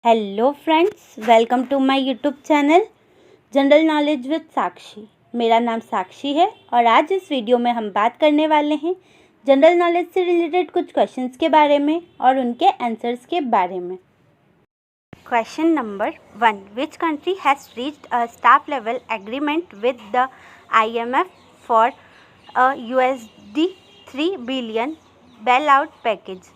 Hello friends, welcome to my YouTube channel general knowledge with Sakshi. मेरा नाम साक्षी है और आज इस वीडियो में हम बात करने वाले हैं जनरल नॉलेज से रिलेटेड कुछ क्वेश्चंस के बारे में और उनके आंसर्स के बारे में। Question number 1, which country has reached a staff level agreement with the IMF for a USD 3 billion bail out package.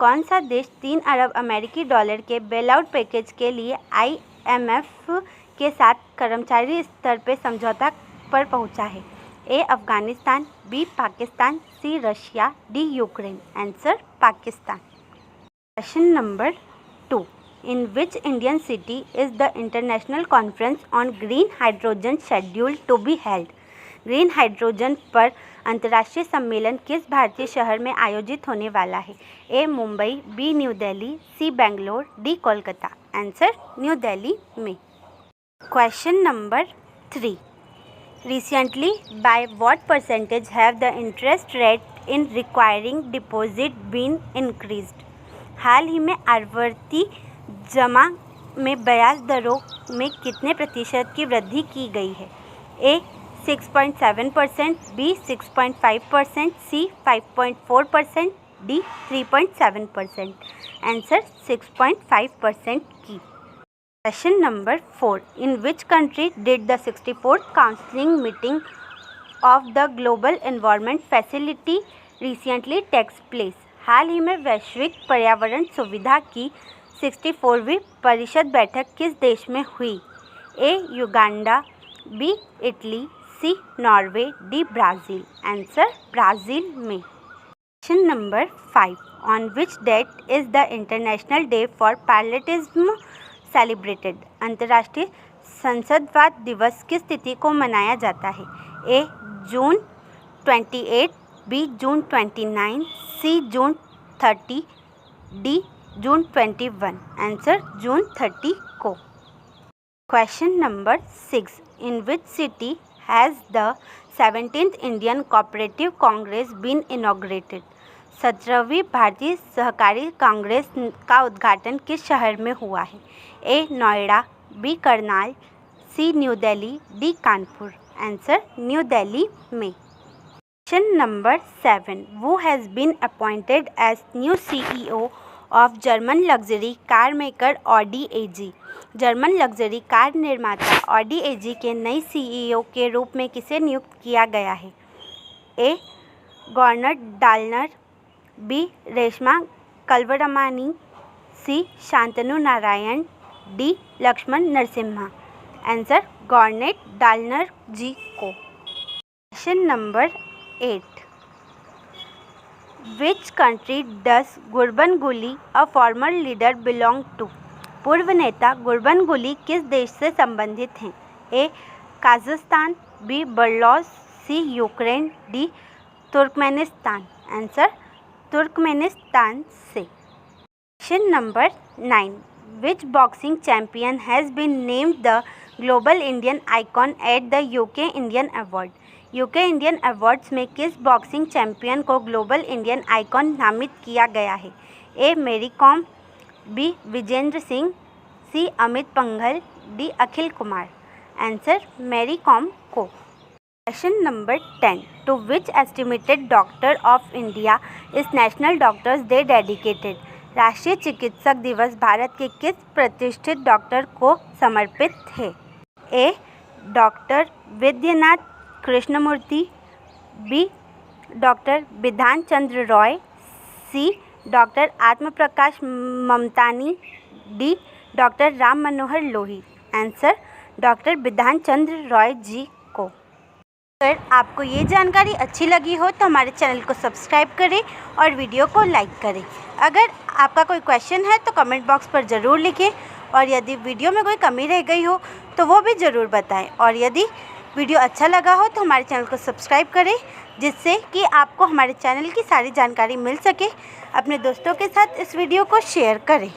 कौन सा देश 3 अरब अमेरिकी डॉलर के बेल आउट पैकेज के लिए IMF के साथ कर्मचारी स्तर पर समझौता पर पहुंचा है? A Afghanistan, B Pakistan, C Russia, D Ukraine. Answer Pakistan. Question number 2, in which Indian city is the international conference on green hydrogen scheduled to be held? Green hydrogen पर अंतर्राष्ट्रीय सम्मेलन किस भारतीय शहर में आयोजित होने वाला है? A Mumbai, B New Delhi, C Bangalore, D Kolkata. Answer New Delhi में। Question number 3, recently by what percentage have the interest rate in requiring deposit been increased? हाल ही में आवर्ती जमा में ब्याज दरों में कितने प्रतिशत की वृद्धि की गई है? A 6.7%, B 6.5%, C 5.4%, D 3.7%। Answer 6.5% की। Question number 4, in which country did the 64th counselling meeting of the global environment facility recently takes place? हाल ही में वैश्विक पर्यावरण सुविधा की 64वीं परिषद बैठक किस देश में हुई? A Uganda, B Italy, C Norway, D Brazil. Answer Brazil में। Question number 5, on which date is the international day for patriotism celebrated? अंतर्राष्ट्रीय संसदवाद दिवस किस तिथि को मनाया जाता है? A June 28, B June 29, C June 30, D June 21। Answer June 30 को। Question number 6, in which city has the 17th Indian cooperative congress been inaugurated? 17वीं भारतीय सहकारी कांग्रेस का उद्घाटन किस शहर में हुआ है? A Noida, B Karnal, C New Delhi, D Kanpur. Answer New Delhi में। Question number 7, who has been appointed as new CEO of German luxury car maker Audi AG? German luxury car निर्माता ऑडी एजी के नई CEO के रूप में किसे नियुक्त किया गया है? ए गॉर्नर डालनर, B Reshma Kewalramani, C Shantanu Narayen, D Laxman Narasimhan. Answer गॉर्नेट डालनर जी को। Question number 8, which country does Gurbanguly a former leader belong to? पूर्व नेता गुरबनगुली किस देश से संबंधित हैं? A Kazakhstan, B Belarus, C Ukraine, D Turkmenistan. Answer Turkmenistan से। Question number 9, which boxing champion has been named the global Indian icon at the UK Indian award? UK Indian awards में किस boxing champion को global Indian icon नामित किया गया है? A Mary Kom, B Vijender Singh, C Amit Panghal, D Akhil Kumar. Answer Mary Kom को। Question number 10, to which estimated doctor of India is national doctors day dedicated? राष्ट्रीय चिकित्सक दिवस भारत के किस प्रतिष्ठित डॉक्टर को समर्पित है? A doctor Vidyanath Krishnamurthy, B doctor Bidhan Chandra Roy, C doctor Atmaprakash Mamtani, D doctor Ram Manohar Lohia. Answer doctor Bidhan Chandra Roy ji को। अगर आपको ये जानकारी अच्छी लगी हो तो हमारे चैनल को सब्सक्राइब करें और वीडियो को लाइक करें। अगर आपका कोई क्वेश्चन है तो कमेंट बॉक्स पर ज़रूर लिखें और यदि वीडियो में कोई कमी रह गई हो तो वो भी ज़रूर बताएं। और यदि वीडियो अच्छा लगा हो तो हमारे चैनल को सब्सक्राइब करें, जिससे कि आपको हमारे चैनल की सारी जानकारी मिल सके। अपने दोस्तों के साथ इस वीडियो को शेयर करें।